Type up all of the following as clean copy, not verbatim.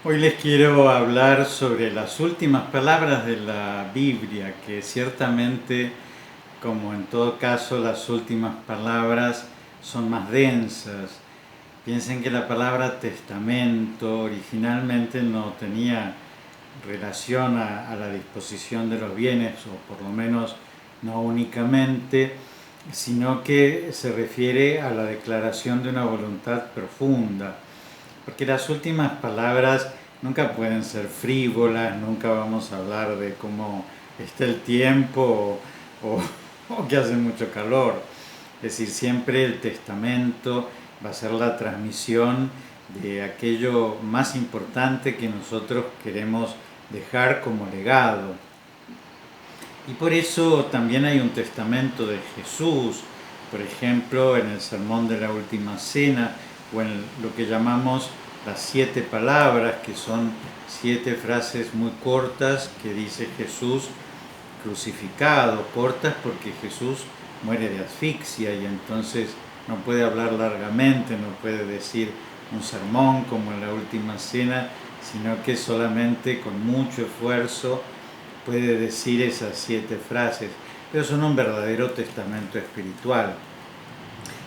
Hoy les quiero hablar sobre las últimas palabras de la Biblia, que ciertamente, como en todo caso, las últimas palabras son más densas. Piensen que la palabra testamento originalmente no tenía relación a la disposición de los bienes, o por lo menos no únicamente, sino que se refiere a la declaración de una voluntad profunda. Porque las últimas palabras nunca pueden ser frívolas, nunca vamos a hablar de cómo está el tiempo o que hace mucho calor. Es decir, siempre el testamento va a ser la transmisión de aquello más importante que nosotros queremos dejar como legado. Y por eso también hay un testamento de Jesús, por ejemplo, en el Sermón de la Última Cena, o en lo que llamamos las 7 palabras, que son 7 frases muy cortas que dice Jesús crucificado, cortas porque Jesús muere de asfixia y entonces no puede hablar largamente, no puede decir un sermón como en la Última Cena, sino que solamente con mucho esfuerzo puede decir esas 7 frases, pero son un verdadero testamento espiritual.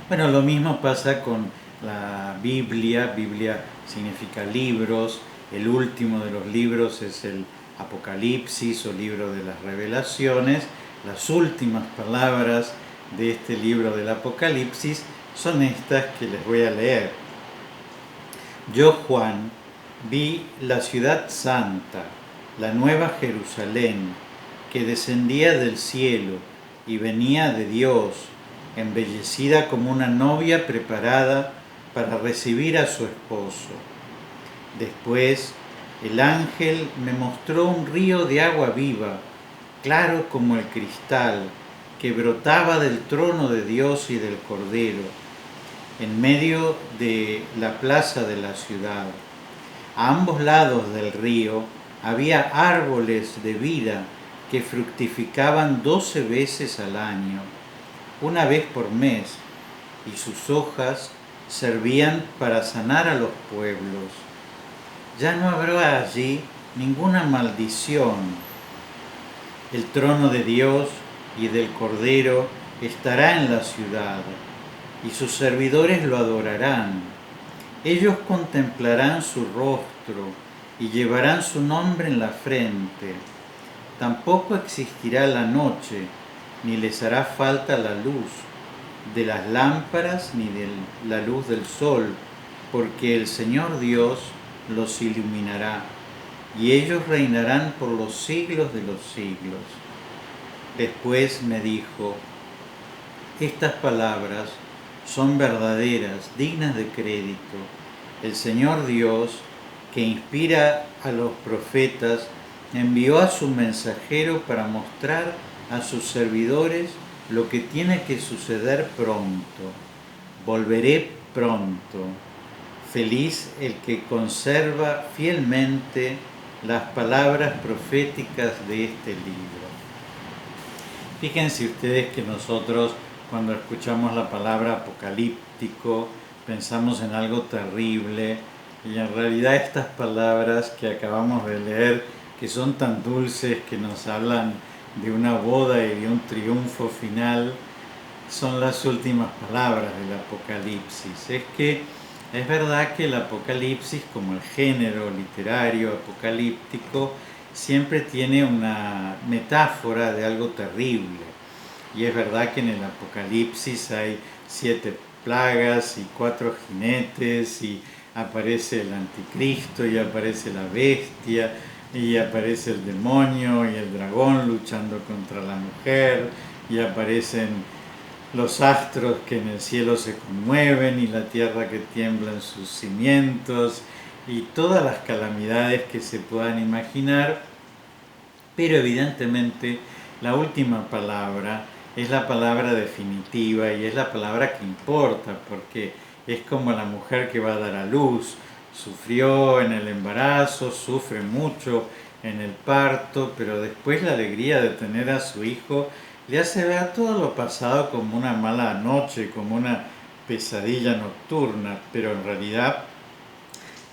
Bueno, lo mismo pasa con la Biblia. Biblia significa libros. El último de los libros es el Apocalipsis o libro de las revelaciones. Las últimas palabras de este libro del Apocalipsis son estas que les voy a leer. Yo, Juan, vi la ciudad santa, la nueva Jerusalén, que descendía del cielo y venía de Dios, embellecida como una novia preparada para recibir a su esposo. Después, el ángel me mostró un río de agua viva, claro como el cristal, que brotaba del trono de Dios y del Cordero, en medio de la plaza de la ciudad. A ambos lados del río había árboles de vida que fructificaban 12 veces al año, una vez por mes, y sus hojas servían para sanar a los pueblos. Ya no habrá allí ninguna maldición. El trono de Dios y del Cordero estará en la ciudad, y sus servidores lo adorarán. Ellos contemplarán su rostro y llevarán su nombre en la frente. Tampoco existirá la noche, ni les hará falta la luz de las lámparas ni de la luz del sol, porque el Señor Dios los iluminará, y ellos reinarán por los siglos de los siglos. Después me dijo: estas palabras son verdaderas, dignas de crédito. El Señor Dios, que inspira a los profetas, envió a su mensajero para mostrar a sus servidores lo que tiene que suceder pronto. Volveré pronto. Feliz el que conserva fielmente las palabras proféticas de este libro. Fíjense ustedes que nosotros, cuando escuchamos la palabra apocalíptico, pensamos en algo terrible, y en realidad estas palabras que acabamos de leer, que son tan dulces, que nos hablan de una boda y de un triunfo final, son las últimas palabras del Apocalipsis. Es verdad que el Apocalipsis, como el género literario apocalíptico, siempre tiene una metáfora de algo terrible. Y es verdad que en el Apocalipsis hay 7 plagas y 4 jinetes, y aparece el anticristo, y aparece la bestia, y aparece el demonio y el dragón luchando contra la mujer, y aparecen los astros que en el cielo se conmueven y la tierra que tiembla en sus cimientos, y todas las calamidades que se puedan imaginar. Pero evidentemente la última palabra es la palabra definitiva y es la palabra que importa, porque es como la mujer que va a dar a luz. Sufrió en el embarazo, sufre mucho en el parto, pero después la alegría de tener a su hijo le hace ver todo lo pasado como una mala noche, como una pesadilla nocturna, pero en realidad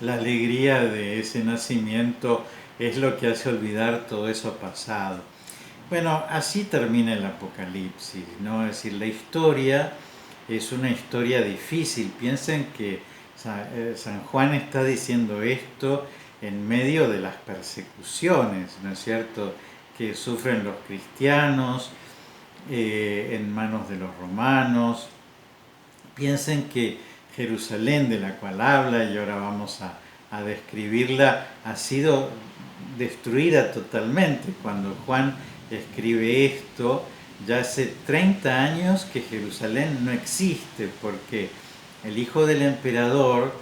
la alegría de ese nacimiento es lo que hace olvidar todo eso pasado. Bueno, así termina el Apocalipsis, ¿no? Es decir, la historia es una historia difícil. Piensen que San Juan está diciendo esto en medio de las persecuciones, ¿no es cierto?, que sufren los cristianos en manos de los romanos. Piensen que Jerusalén, de la cual habla, y ahora vamos a describirla, ha sido destruida totalmente. Cuando Juan escribe esto, ya hace 30 años que Jerusalén no existe, porque el hijo del emperador,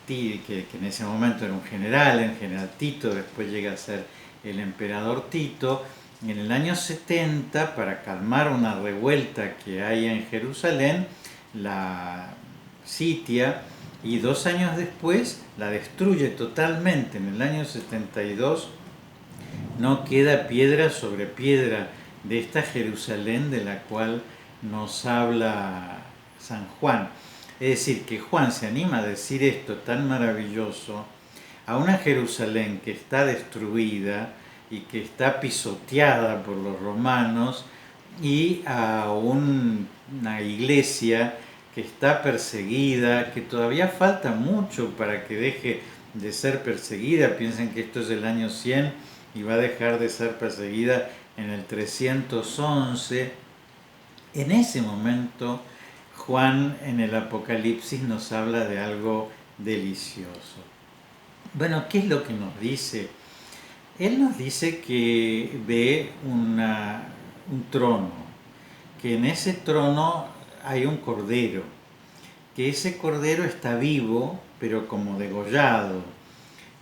que en ese momento era un general, el general Tito, después llega a ser el emperador Tito, en el año 70, para calmar una revuelta que hay en Jerusalén, la sitia y 2 años después la destruye totalmente. En el año 72 no queda piedra sobre piedra de esta Jerusalén de la cual nos habla San Juan. Es decir, que Juan se anima a decir esto tan maravilloso a una Jerusalén que está destruida y que está pisoteada por los romanos, y a una iglesia que está perseguida, que todavía falta mucho para que deje de ser perseguida. Piensen que esto es el año 100 y va a dejar de ser perseguida en el 311. En ese momento, Juan en el Apocalipsis nos habla de algo delicioso. Bueno, ¿qué es lo que nos dice? Él nos dice que ve un trono, que en ese trono hay un cordero, que ese cordero está vivo, pero como degollado.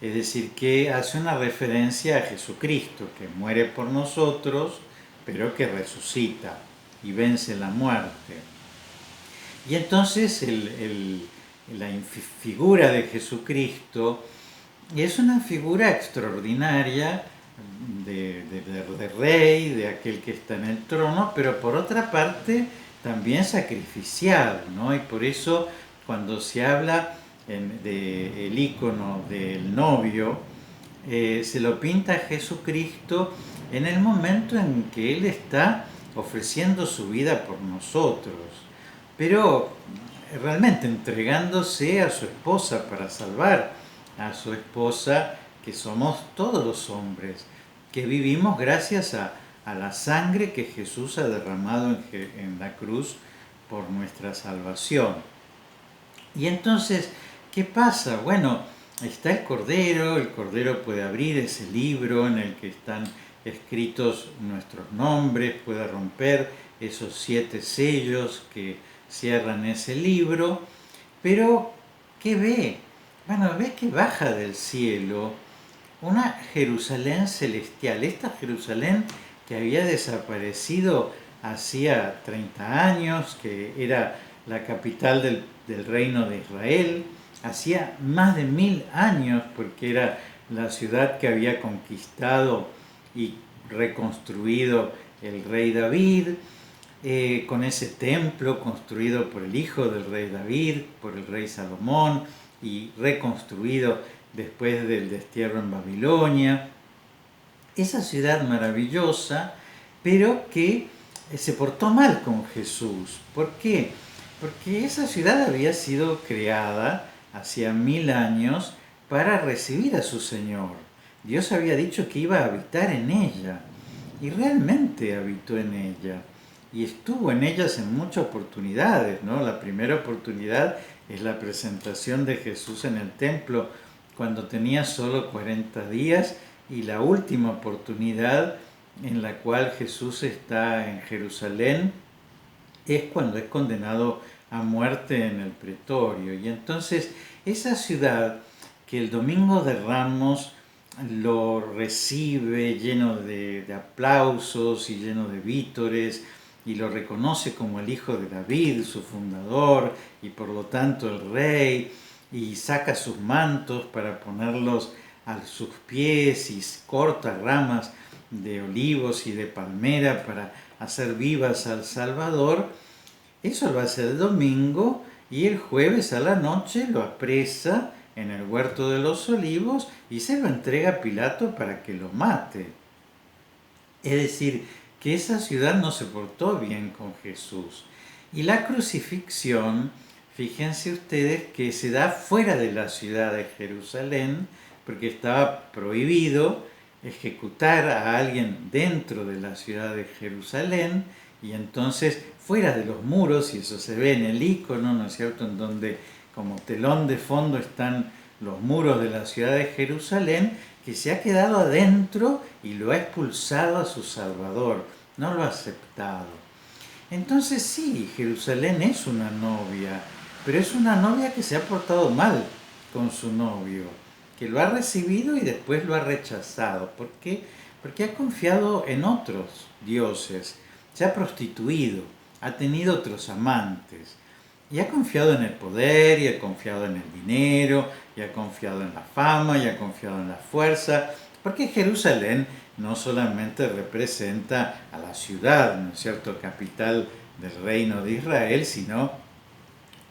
Es decir, que hace una referencia a Jesucristo, que muere por nosotros, pero que resucita y vence la muerte. Y entonces la figura de Jesucristo es una figura extraordinaria de rey, de aquel que está en el trono, pero por otra parte también sacrificial, ¿no? Y por eso cuando se habla del ícono del novio, se lo pinta a Jesucristo en el momento en que Él está ofreciendo su vida por nosotros, pero realmente entregándose a su esposa para salvar a su esposa, que somos todos los hombres, que vivimos gracias a la sangre que Jesús ha derramado en la cruz por nuestra salvación. Y entonces, ¿qué pasa? Bueno, está el Cordero puede abrir ese libro en el que están escritos nuestros nombres, puede romper esos 7 sellos que cierran ese libro, pero ¿qué ve? Bueno, ve que baja del cielo una Jerusalén celestial, esta Jerusalén que había desaparecido hacía 30 años, que era la capital del reino de Israel, hacía más de 1000 años, porque era la ciudad que había conquistado y reconstruido el rey David, con ese templo construido por el hijo del rey David, por el rey Salomón, y reconstruido después del destierro en Babilonia. Esa ciudad maravillosa, pero que se portó mal con Jesús. ¿Por qué? Porque esa ciudad había sido creada hacía 1000 años para recibir a su Señor. Dios había dicho que iba a habitar en ella, y realmente habitó en ella, y estuvo en ellas en muchas oportunidades, ¿no? La primera oportunidad es la presentación de Jesús en el templo cuando tenía solo 40 días, y la última oportunidad en la cual Jesús está en Jerusalén es cuando es condenado a muerte en el pretorio. Y entonces esa ciudad que el Domingo de Ramos lo recibe lleno de aplausos y lleno de vítores, y lo reconoce como el hijo de David, su fundador, y por lo tanto el rey, y saca sus mantos para ponerlos a sus pies, y corta ramas de olivos y de palmera para hacer vivas al Salvador. Eso lo hace el domingo, y el jueves a la noche lo apresa en el huerto de los olivos y se lo entrega a Pilato para que lo mate. Es decir, que esa ciudad no se portó bien con Jesús. Y la crucifixión, fíjense ustedes que se da fuera de la ciudad de Jerusalén, porque estaba prohibido ejecutar a alguien dentro de la ciudad de Jerusalén, y entonces fuera de los muros, y eso se ve en el icono, ¿no es cierto?, en donde como telón de fondo están los muros de la ciudad de Jerusalén, que se ha quedado adentro y lo ha expulsado a su Salvador, no lo ha aceptado. Entonces sí, Jerusalén es una novia, pero es una novia que se ha portado mal con su novio, que lo ha recibido y después lo ha rechazado. ¿Por qué? Porque ha confiado en otros dioses, se ha prostituido, ha tenido otros amantes, y ha confiado en el poder, y ha confiado en el dinero, y ha confiado en la fama, y ha confiado en la fuerza, porque Jerusalén no solamente representa a la ciudad, ¿no es cierto?, capital del reino de Israel, sino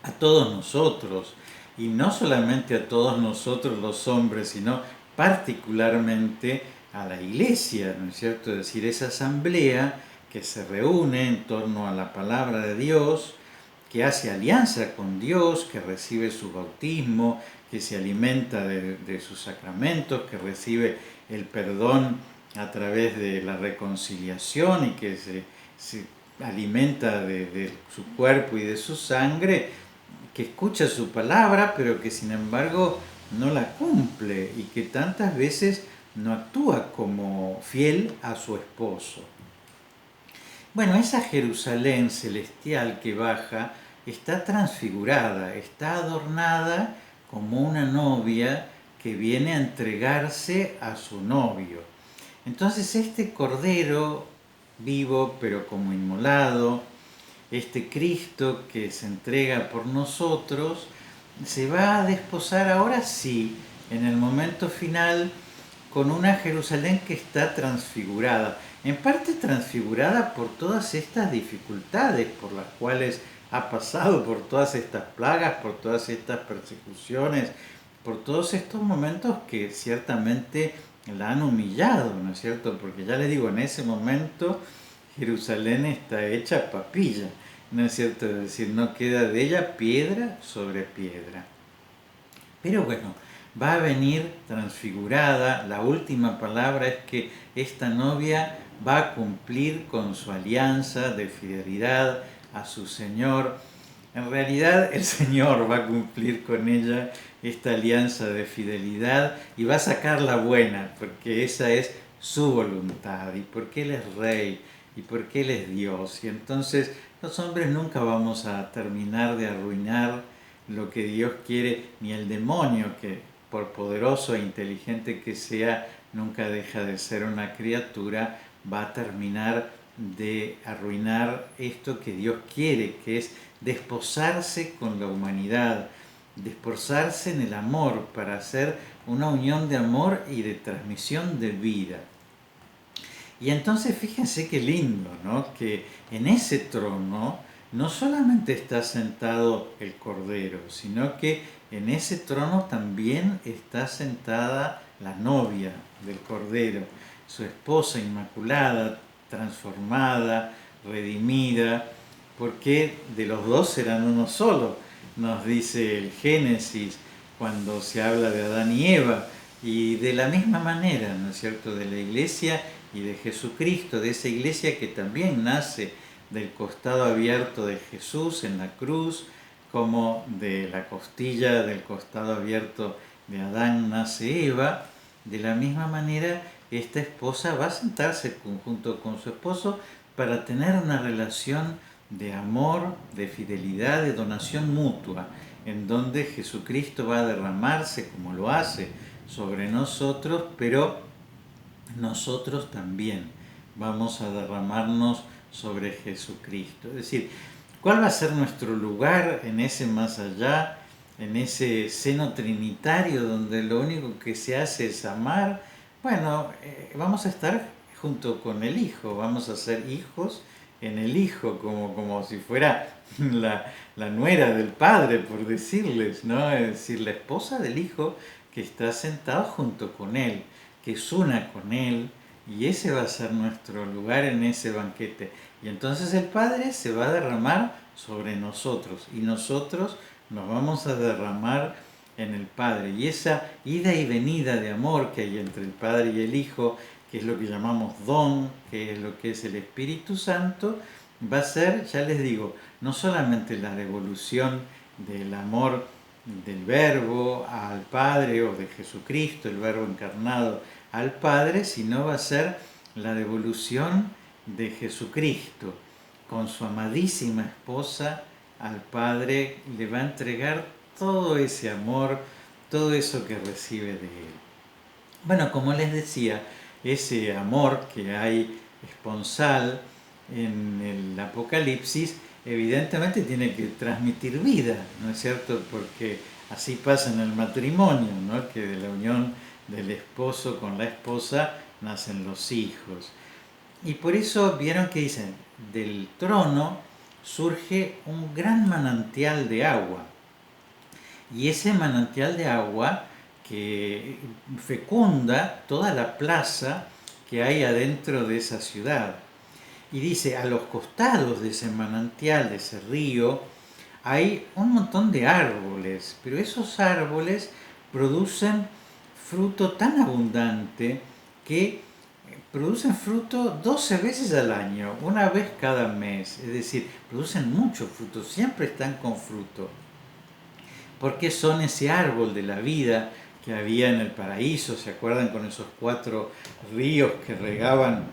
a todos nosotros, y no solamente a todos nosotros los hombres, sino particularmente a la iglesia, ¿no es cierto?, es decir, esa asamblea que se reúne en torno a la palabra de Dios, que hace alianza con Dios, que recibe su bautismo, que se alimenta de sus sacramentos, que recibe el perdón a través de la reconciliación y que se alimenta de su cuerpo y de su sangre, que escucha su palabra, pero que sin embargo no la cumple y que tantas veces no actúa como fiel a su esposo. Bueno, esa Jerusalén celestial que baja está transfigurada, está adornada como una novia que viene a entregarse a su novio. Entonces este Cordero vivo pero como inmolado, este Cristo que se entrega por nosotros, se va a desposar ahora sí, en el momento final, con una Jerusalén que está transfigurada, en parte transfigurada por todas estas dificultades por las cuales ha pasado, por todas estas plagas, por todas estas persecuciones, por todos estos momentos que ciertamente la han humillado, ¿no es cierto? Porque ya les digo, en ese momento Jerusalén está hecha papilla, ¿no es cierto? Es decir, no queda de ella piedra sobre piedra. Pero bueno, va a venir transfigurada. La última palabra es que esta novia va a cumplir con su alianza de fidelidad a su Señor. En realidad el Señor va a cumplir con ella esta alianza de fidelidad y va a sacar la buena, porque esa es su voluntad y porque Él es Rey y porque Él es Dios. Y entonces los hombres nunca vamos a terminar de arruinar lo que Dios quiere, ni el demonio, que por poderoso e inteligente que sea, nunca deja de ser una criatura, va a terminar de arruinar esto que Dios quiere, que es desposarse con la humanidad, desposarse en el amor para hacer una unión de amor y de transmisión de vida. Y entonces fíjense qué lindo, ¿no?, que en ese trono no solamente está sentado el Cordero, sino que en ese trono también está sentada la novia del Cordero, su esposa inmaculada, transformada, redimida, porque de los dos serán uno solo, nos dice el Génesis cuando se habla de Adán y Eva, y de la misma manera, ¿no es cierto?, de la Iglesia y de Jesucristo, de esa Iglesia que también nace del costado abierto de Jesús en la cruz, como de la costilla del costado abierto de Adán nace Eva. De la misma manera, esta esposa va a sentarse junto con su esposo para tener una relación de amor, de fidelidad, de donación mutua, en donde Jesucristo va a derramarse como lo hace sobre nosotros, pero nosotros también vamos a derramarnos sobre Jesucristo. Es decir, ¿cuál va a ser nuestro lugar en ese más allá, en ese seno trinitario donde lo único que se hace es amar? Bueno, vamos a estar junto con el Hijo, vamos a ser hijos en el Hijo, como si fuera la nuera del Padre, por decirles, ¿no? Es decir, la esposa del Hijo que está sentado junto con Él, que es una con Él, y ese va a ser nuestro lugar en ese banquete. Y entonces el Padre se va a derramar sobre nosotros, y nosotros nos vamos a derramar en el Padre. Y esa ida y venida de amor que hay entre el Padre y el Hijo, que es lo que llamamos don, que es lo que es el Espíritu Santo, va a ser, ya les digo, no solamente la devolución del amor del Verbo al Padre o de Jesucristo, el Verbo encarnado al Padre, sino va a ser la devolución de Jesucristo con su amadísima esposa al Padre, le va a entregar todo ese amor, todo eso que recibe de Él. Bueno, como les decía, ese amor que hay esponsal en el Apocalipsis, evidentemente tiene que transmitir vida, ¿no es cierto? Porque así pasa en el matrimonio, ¿no? Que de la unión del esposo con la esposa nacen los hijos. Y por eso vieron que dicen, del trono surge un gran manantial de agua. Y ese manantial de agua que fecunda toda la plaza que hay adentro de esa ciudad. Y dice, a los costados de ese manantial, de ese río, hay un montón de árboles, pero esos árboles producen fruto tan abundante que producen fruto 12 veces al año, una vez cada mes. Es decir, producen mucho fruto, siempre están con fruto. Porque son ese árbol de la vida que había en el paraíso, ¿se acuerdan? Con esos 4 ríos que regaban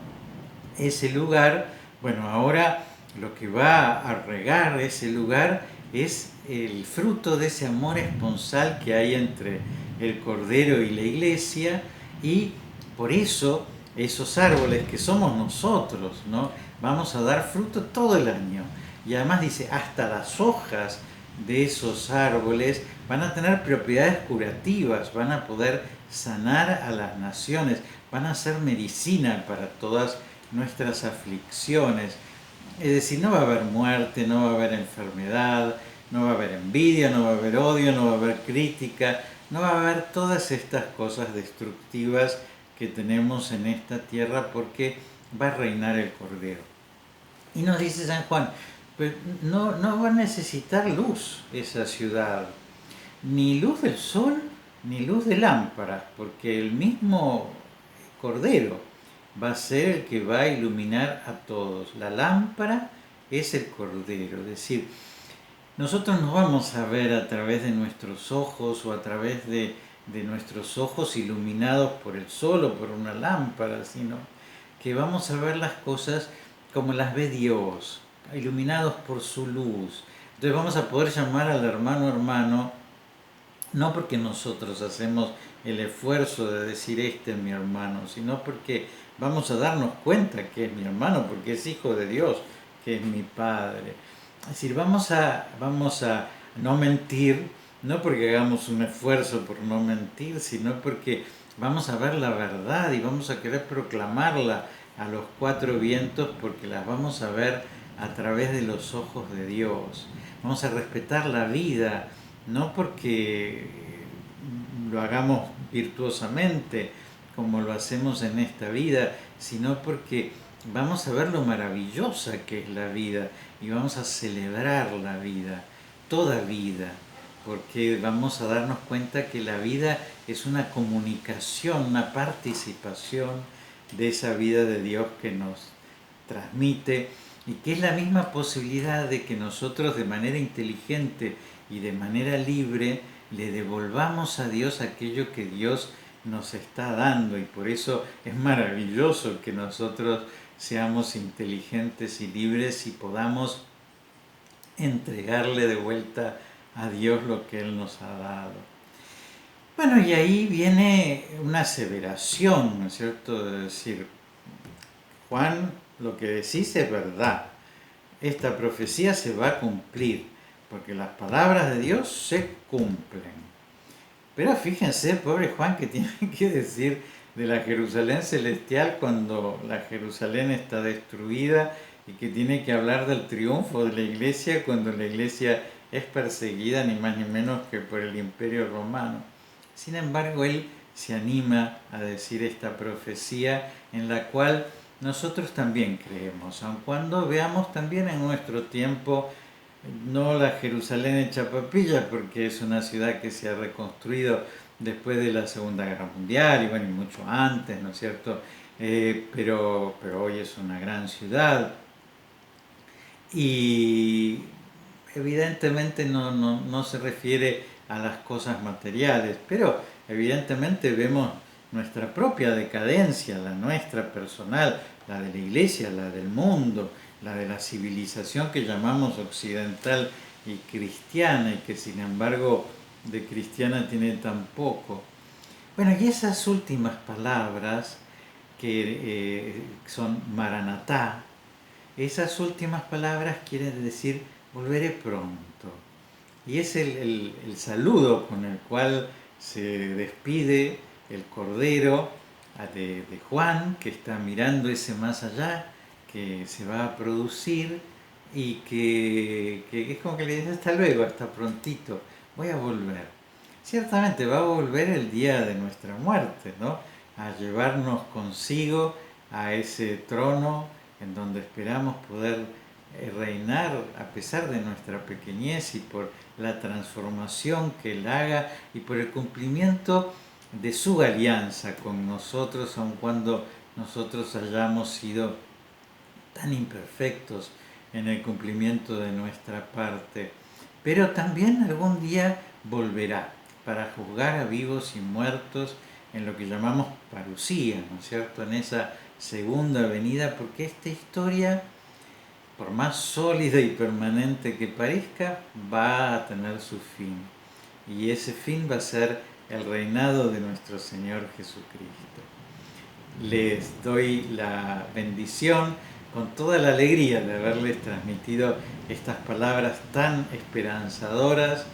ese lugar. Bueno, ahora lo que va a regar ese lugar es el fruto de ese amor esponsal que hay entre el Cordero y la Iglesia, y por eso esos árboles que somos nosotros, ¿no? Vamos a dar fruto todo el año. Y además dice, hasta las hojas de esos árboles van a tener propiedades curativas, van a poder sanar a las naciones, van a ser medicina para todas nuestras aflicciones. Es decir, no va a haber muerte, no va a haber enfermedad, no va a haber envidia, no va a haber odio, no va a haber crítica, no va a haber todas estas cosas destructivas que tenemos en esta tierra, porque va a reinar el Cordero. Y nos dice San Juan, pues no va a necesitar luz esa ciudad, ni luz del sol, ni luz de lámparas, porque el mismo Cordero va a ser el que va a iluminar a todos. La lámpara es el Cordero, es decir, nosotros no vamos a ver a través de nuestros ojos o a través de nuestros ojos iluminados por el sol o por una lámpara, sino que vamos a ver las cosas como las ve Dios, iluminados por su luz. Entonces vamos a poder llamar al hermano hermano, no porque nosotros hacemos el esfuerzo de decir este es mi hermano, sino porque vamos a darnos cuenta que es mi hermano, porque es hijo de Dios, que es mi Padre. Es decir, vamos a no mentir, no porque hagamos un esfuerzo por no mentir, sino porque vamos a ver la verdad y vamos a querer proclamarla a los 4 vientos, porque las vamos a ver a través de los ojos de Dios. Vamos a respetar la vida, no porque lo hagamos virtuosamente como lo hacemos en esta vida, sino porque vamos a ver lo maravillosa que es la vida y vamos a celebrar la vida, toda vida, porque vamos a darnos cuenta que la vida es una comunicación, una participación de esa vida de Dios que nos transmite, y que es la misma posibilidad de que nosotros de manera inteligente y de manera libre le devolvamos a Dios aquello que Dios nos está dando. Y por eso es maravilloso que nosotros seamos inteligentes y libres y podamos entregarle de vuelta a Dios lo que Él nos ha dado. Bueno, y ahí viene una aseveración, ¿no es cierto? De decir, Juan, lo que decís es verdad. Esta profecía se va a cumplir, porque las palabras de Dios se cumplen. Pero fíjense, pobre Juan, que tiene que decir de la Jerusalén celestial cuando la Jerusalén está destruida y que tiene que hablar del triunfo de la iglesia cuando la iglesia es perseguida ni más ni menos que por el Imperio Romano. Sin embargo, él se anima a decir esta profecía en la cual nosotros también creemos, aun cuando veamos también en nuestro tiempo no la Jerusalén hecha papilla, porque es una ciudad que se ha reconstruido después de la Segunda Guerra Mundial y bueno, y mucho antes, ¿no es cierto? Pero hoy es una gran ciudad y evidentemente no se refiere a las cosas materiales, pero evidentemente vemos nuestra propia decadencia, la nuestra personal, la de la iglesia, la del mundo, la de la civilización que llamamos occidental y cristiana y que sin embargo de cristiana tiene tan poco. Bueno, y esas últimas palabras que son Maranatá, esas últimas palabras quieren decir volveré pronto. Y es el saludo con el cual se despide el Cordero de Juan, que está mirando ese más allá, que se va a producir y que es como que le dice hasta luego, hasta prontito, voy a volver. Ciertamente va a volver el día de nuestra muerte, ¿no? A llevarnos consigo a ese trono en donde esperamos poder reinar a pesar de nuestra pequeñez y por la transformación que Él haga y por el cumplimiento de su alianza con nosotros, aun cuando nosotros hayamos sido tan imperfectos en el cumplimiento de nuestra parte. Pero también algún día volverá para juzgar a vivos y muertos en lo que llamamos parusía, ¿no es cierto?, en esa segunda venida, porque esta historia, por más sólida y permanente que parezca, va a tener su fin. Y ese fin va a ser el reinado de nuestro Señor Jesucristo. Les doy la bendición con toda la alegría de haberles transmitido estas palabras tan esperanzadoras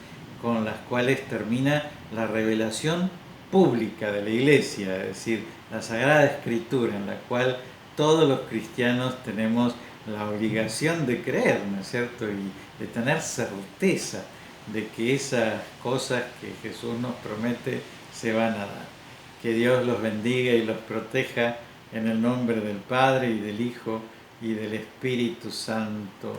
con las cuales termina la revelación pública de la Iglesia, es decir, la Sagrada Escritura, en la cual todos los cristianos tenemos la obligación de creer, ¿no es cierto?, y de tener certeza de que esas cosas que Jesús nos promete se van a dar. Que Dios los bendiga y los proteja en el nombre del Padre y del Hijo y del Espíritu Santo.